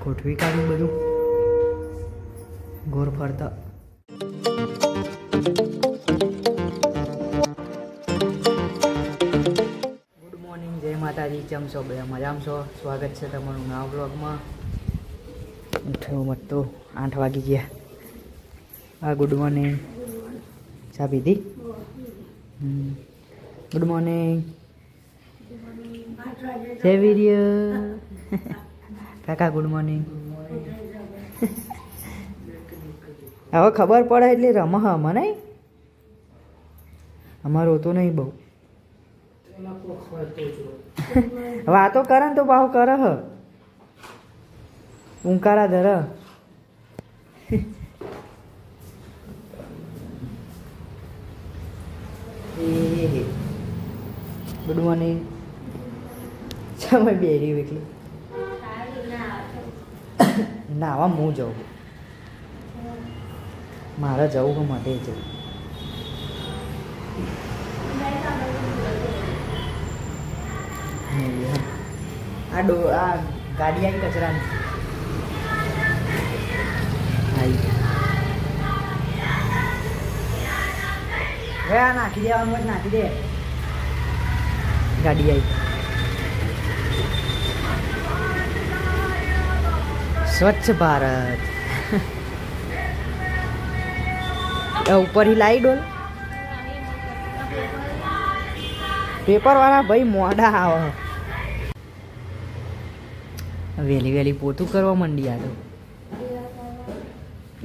ગોઠવી કાઢ્યું બધું ગોર ફરતા. ગુડ મોર્નિંગ, જય માતાજી. કેમ છો બધા? મજામાં છો? સ્વાગત છે તમારું નવા બ્લોગમાં. ઉઠ્યો મત તો 8 વાગી ગયા. હા, ગુડ મોર્નિંગ. ચા પીધી? Good morning. જય વીર્ય. કાકા ગુડ મોર્નિંગ. હવે ખબર પડે એટલે રમહ મને અમારો તો નહીં બહુ વાતો કરે ને તો બાહુ કરે હ ઊંકારા ધર. Good morning. સમય બેરી એટલી નાવા હું જાઉં, મારે જવું માટે જવું. આ ગાડી આવી કચરાની આ નાખી દેવાનું જ નાખી દે. ગાડી આવી. સ્વચ્છ ભારત. ઉપર ही લાઈ ડોલ. પેપર વાળા ભાઈ મોડા આવે. વહેલી વહેલી પોતું કરવા માંડી. આ તો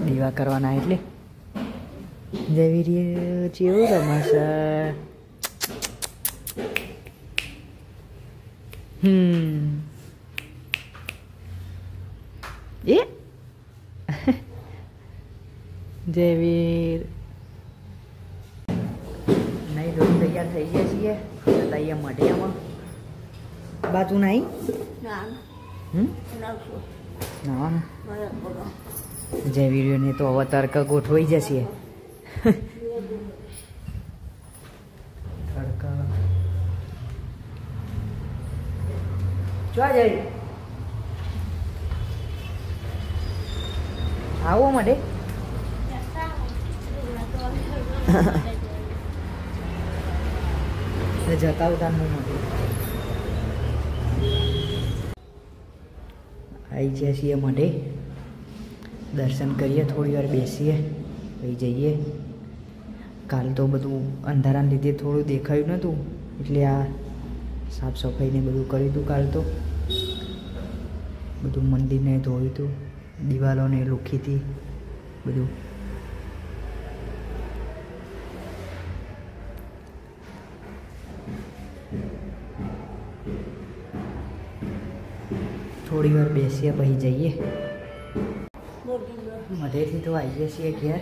દીવા કરવાના એટલે જેવી રીતે ચેવું રમાશે. એ જયવીર નહીં ધોઈ તૈયાર થઈ ગયા છીએ. તૈયાર મઢિયામાં બાજુ નહીં ના જયવીરને તો હવે તડકા ગોઠવાઈ જશે. તડકા ચો જઈ આવો માટે જતા ઉતાર માટે આવી ગયા છીએ. માટે દર્શન કરીએ, થોડી વાર બેસીએ, પછી જઈએ. કાલ તો બધું અંધારાને લીધે થોડું દેખાયું નહોતું એટલે આ સાફ સફાઈને બધું કર્યું હતું. કાલ તો બધું મંદિરને ધોયું હતું, દિવાલોને લૂખી હતી બધું. થોડી વાર બેસીએ પછી જઈએ. મધેથી તો આવી ગયા છીએ ઘેર.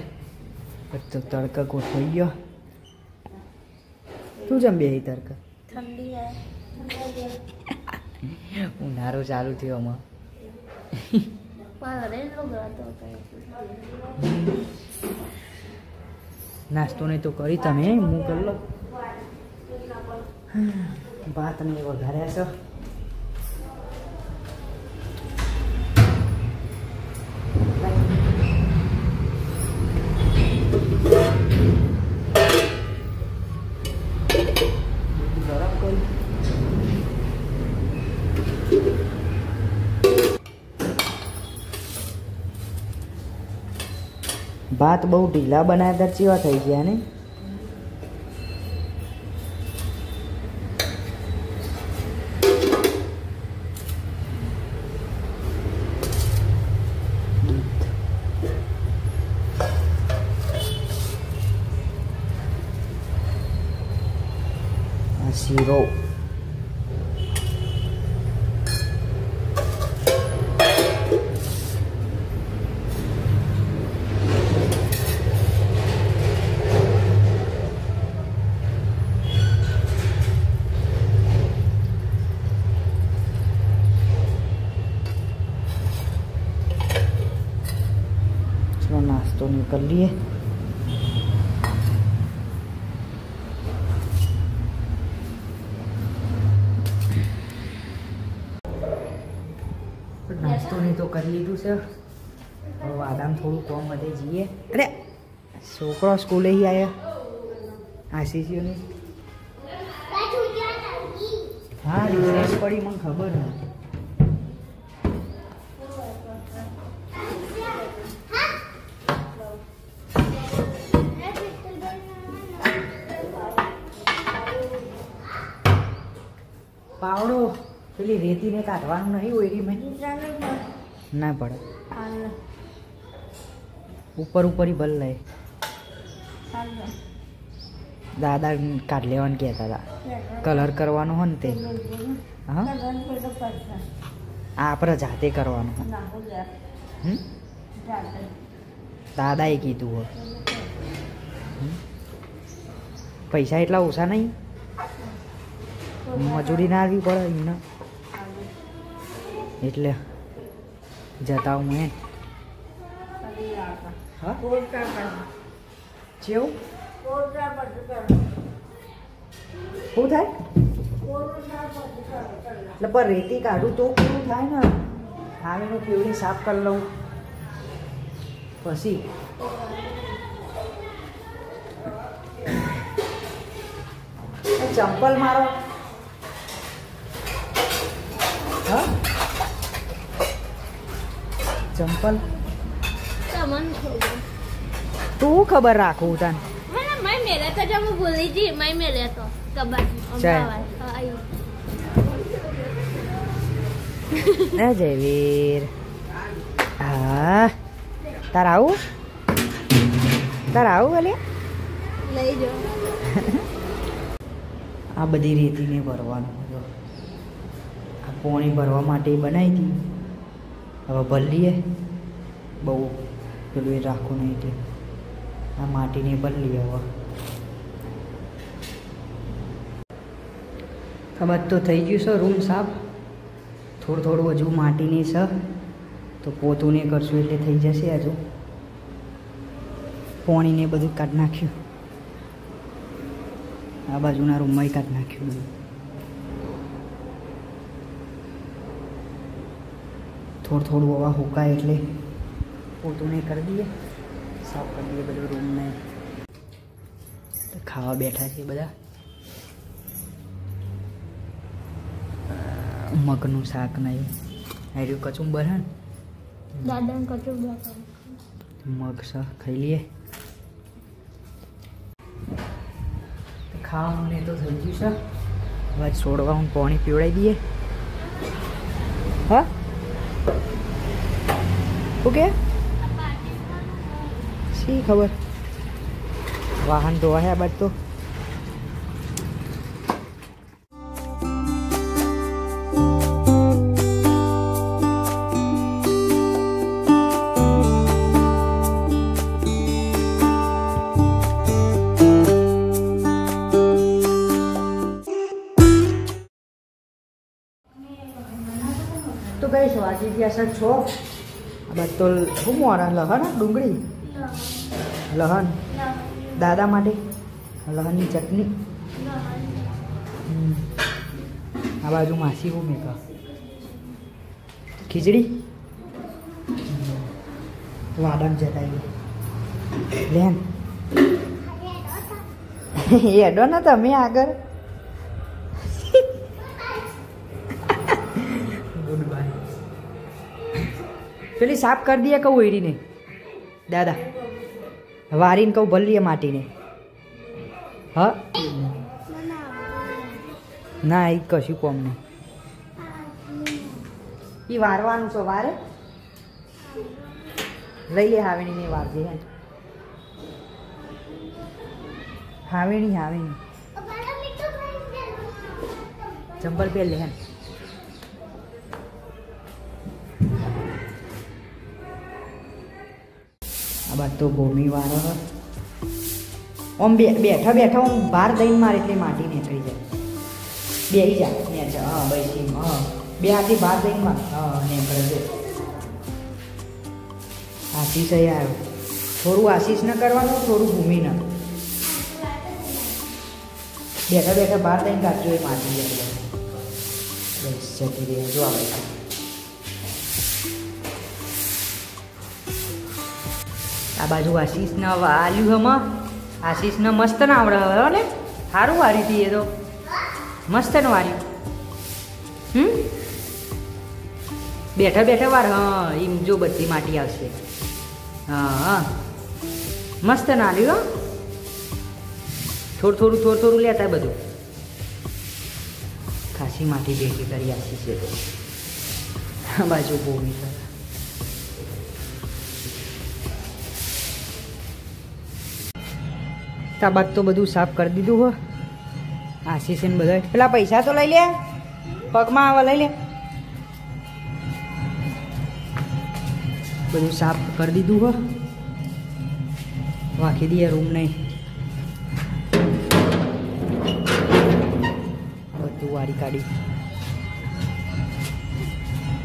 તો તડકા ગોઠવાઈ ગયો. શું જમ બે તડકા? ઉનાળો ચાલુ થયો આમાં. નાસ્તો નહીં તો કરી તમે. હું કરી લો. ભાત ને વઘાર્યા છો. ભાત બહુ ઢીલા બનાવ્યા ચેવા થઈ ગયા ને. આ શીરો नाश्तो निकल लिए. नाश्तो नहीं तो કરી લીધું છે. હવે વાદામ થોડું કોમ વધે જઈએ. અરે છોકરો સ્કૂલે આવ્યા આશીષીઓની. હા રિસેસ પડી મને ખબર ને. પાવડો પેલી રેતીને કાઢવાનું નહીં હોય મેં ના પડે ઉપર ઉપર ભલ લે. દાદા કાઢ લેવાનું કહેતા હતા કલર કરવાનો હોય ને તે. હા આપણે જાતે કરવાનું. દાદાએ કીધું હોય પૈસા એટલા ઓછા નહીં. મજૂરી ના આવી પડે એમને એટલે જતા હું એ. હા જેવું શું થાય એટલે પર રેતી કાઢું તો પૂરું થાય ને. હાવીનું પીવડી સાફ કરી લઉં પછી ચંપલ મારો. હા ચંપલ તું ખબર રાખું તને. જયવીર હા તાર આવું ભલે લઈ જાઓ. આ બધી રેતીને ભરવાનું આ પોણી ભરવા માટે બનાવી હતી. હવે ભરીએ બહુ પેલું એ રાખવું નહીં તે. આ માટીને ભરીએ હવે. ખબર તો થઈ ગયું છે રૂમ સાફ. થોડું હજુ માટીની છે તો પોતું ને કરશું એટલે થઈ જશે. હજુ પોણીને બધું કાઢી નાખ્યું. આ બાજુના રૂમમાં કાઢી નાખ્યું બધું. થોડું હવા હુકાય એટલે પોતું ને કરી દઈએ સાફ કરી દઈએ બધું રૂમને. ખાવા બેઠા છે બધા. મગનું શાક નહીં હાર્યું કચુંબર હે દાદા કચુંબર મગ શાક ખાઈ લઈએ. ખાવાનું ને તો થઈ ગયું છે. હવે છોડવા હું પાણી પીવડાવી દઈએ. હા ઓકે શી ખબર વાહન ધોવા બાદ તો. તો કઈ વાગી ગયા છે 6. આ બાદ તો શું મોરા લહણ ડુંગળી લહણ દાદા માટે લહણની ચટણી. આ બાજુ માસી હું મેં ખીચડી વાડમ જતાઈએ લેન એડો ને તમે આગળ. Good bye. પેલી સાફ કરી દઈએ કહું એરીને દાદા વારીને કહું ભલીએ માટીને. હા ના એ કશું કોમ નહીં. એ વારવાનું છે વારે લઈ લે હાવેણીને વારજે. હે હાવેણી ચંપલ પહેર લે. હે આ બાદ તો ભૂમિ વાળો આમ બેઠા આમ બહાર દઈને મારે એટલે માટી નીકળી જાય. બેસી જા ને હા બેસી હા બે હાથી બહાર દઈને માર હા નીકળે છે. આશીષ અહીંયા આવ્યો. થોડું આશીષ ન કરવાનું થોડું ભૂમિ ન. બેઠા બહાર દઈને કાઢજો એ માટી જાય. બસ જતી રહે જો આવે આ બાજુ આશીષને આલ્યું હમાં આશીષને મસ્ત ના આવડે હવે ને સારું વારી હતી એ તો મસ્ત ને વાર્યું બેઠા બેઠા વાર હા એમ જો બધી માટી આવશે હા મસ્ત ના આલ્યું થોડું થોડું લેતા બધું ખાસી માટી ભેગી કરી આશીષ છે તો આ બાજુ બોવી તાબાક તો બધું સાફ કરી દીધું હો આશીષ ને બધા પેલા પૈસા તો લઈ લે પગમાં આવા લઈ લે બધું સાફ કરી દીધું હો વાંખી દઈએ રૂમ નહીં બધું વાળી કાઢી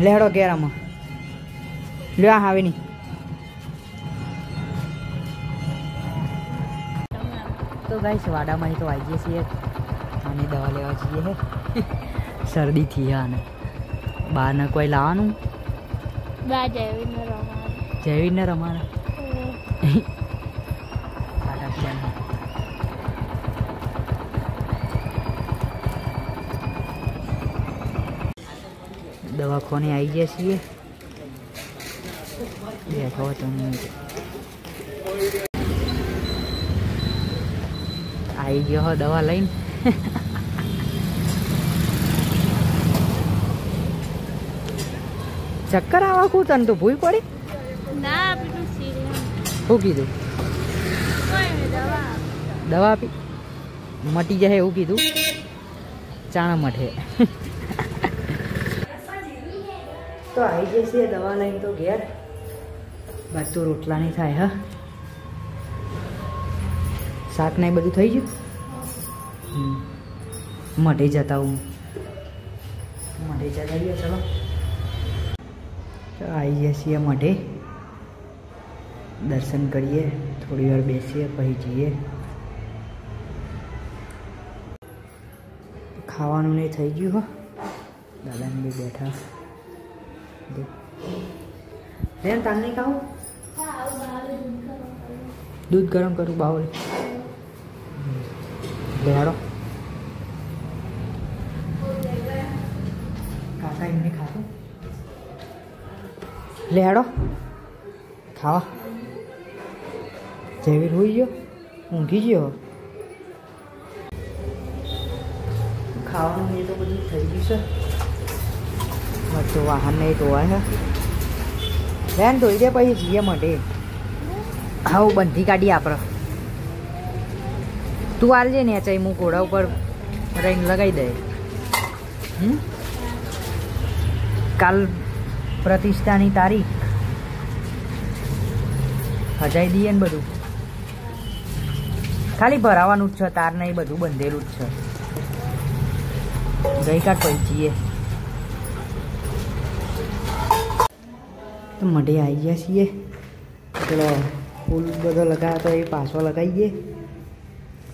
લેડો કેરામાં લ્યો આવે નહીં તો ગાઈસ વાડામાં તો આવી જઈએ છીએ અને દવા લેવા જઈએ હે શરદી થી આને બહારને કોઈ લાવવાનું જયવીરને રમાના દવાખાને આવી ગયા છીએ બેઠો હતો આવી ગયો હો દવા લઈને ચક્કર આવા કું તને તો ભૂલ પડી શું કીધું દવા આપી મટી જાય એવું કીધું ચાણા મઠે તો આવી જશે દવા લઈને તો ઘેર બાદ તો રોટલા નહીં થાય હા શાક ને બધું થઈ ગયું મઢે જતા હું મઢે જતા રહીએ ચલો તો આવી જઈએ છીએ મઢે દર્શન કરીએ થોડી વાર બેસીએ પછી જઈએ ખાવાનું નહીં થઈ ગયું હો દાદાને બી બેઠા બેન તાર નહીં ખાવું દૂધ ગરમ કરું બાઉલ લેડો કાકા એમને ખાતું લેડો ખાવા જેવી હોઈ ગયો ઊંઘી ગયો ખાવાનું એ તો બધું થઈ ગયું છે તો વાહન નહીં ધોવાય હે બેન ધોઈ દે પછી જઈએ માટે હા બંધી કાઢી આપણે તું આલજે ને ચાઈ હું ઘોડા ઉપર રહીને લગાવી દે કાલ પ્રતિષ્ઠાની તારીખ હજાઈ દઈએ ને બધું ખાલી ભરાવાનું જ છે તાર ને એ બધું બંધેલું જ છે ગઈકાલ પહોંચીએ તો મઢે આવી ગયા છીએ પેલો ફૂલ બધો લગાવ્યો તો એ પાછો લગાવીએ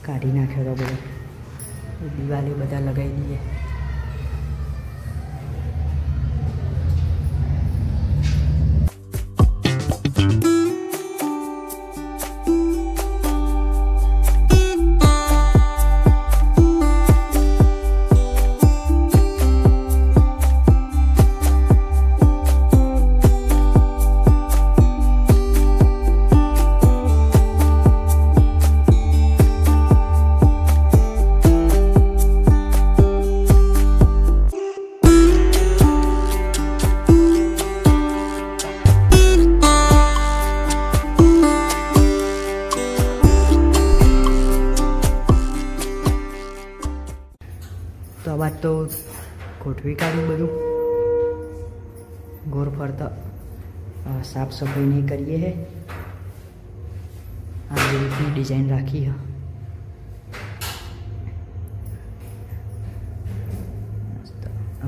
કાઢી નાખ્યો તો બધો દિવાલે બધા લગાવી દઈએ તો આ બાદ તો ગોઠવી કાઢ્યું બધું ગોર ફરતા સાફ સફાઈ નહીં કરીએ હે આ રીતની ડિઝાઇન રાખી હ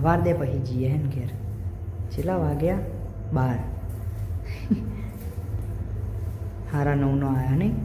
વાર દે પછી જઈએ હે ને ઘેર છેલ્લા વાગ્યા 12 હારા 9 નો આવ્યા નહીં